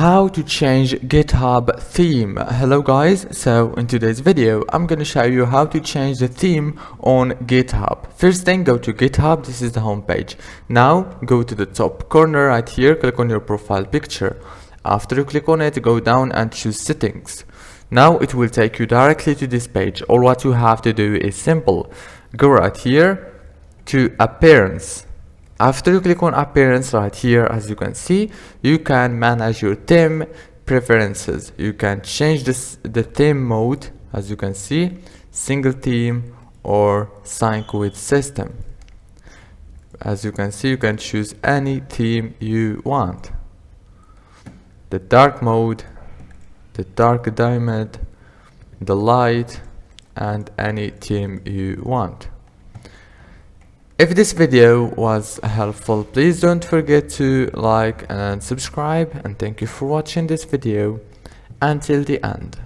How to change GitHub theme. Hello guys, so in today's video I'm going to show you how to change the theme on GitHub. First thing, go to GitHub. This is the home page. Now go to the top corner right here, click on your profile picture. After you click on it, go down and choose settings. Now it will take you directly to this page. All what you have to do is simple. Go right here to appearance. After you click on appearance right here, as you can see, you can manage your theme preferences. You can change the theme mode, as you can see, single theme or sync with system. As you can see, you can choose any theme you want. The dark mode, the dark diamond, the light, and any theme you want. If this video was helpful, please don't forget to like and subscribe, and thank you for watching this video until the end.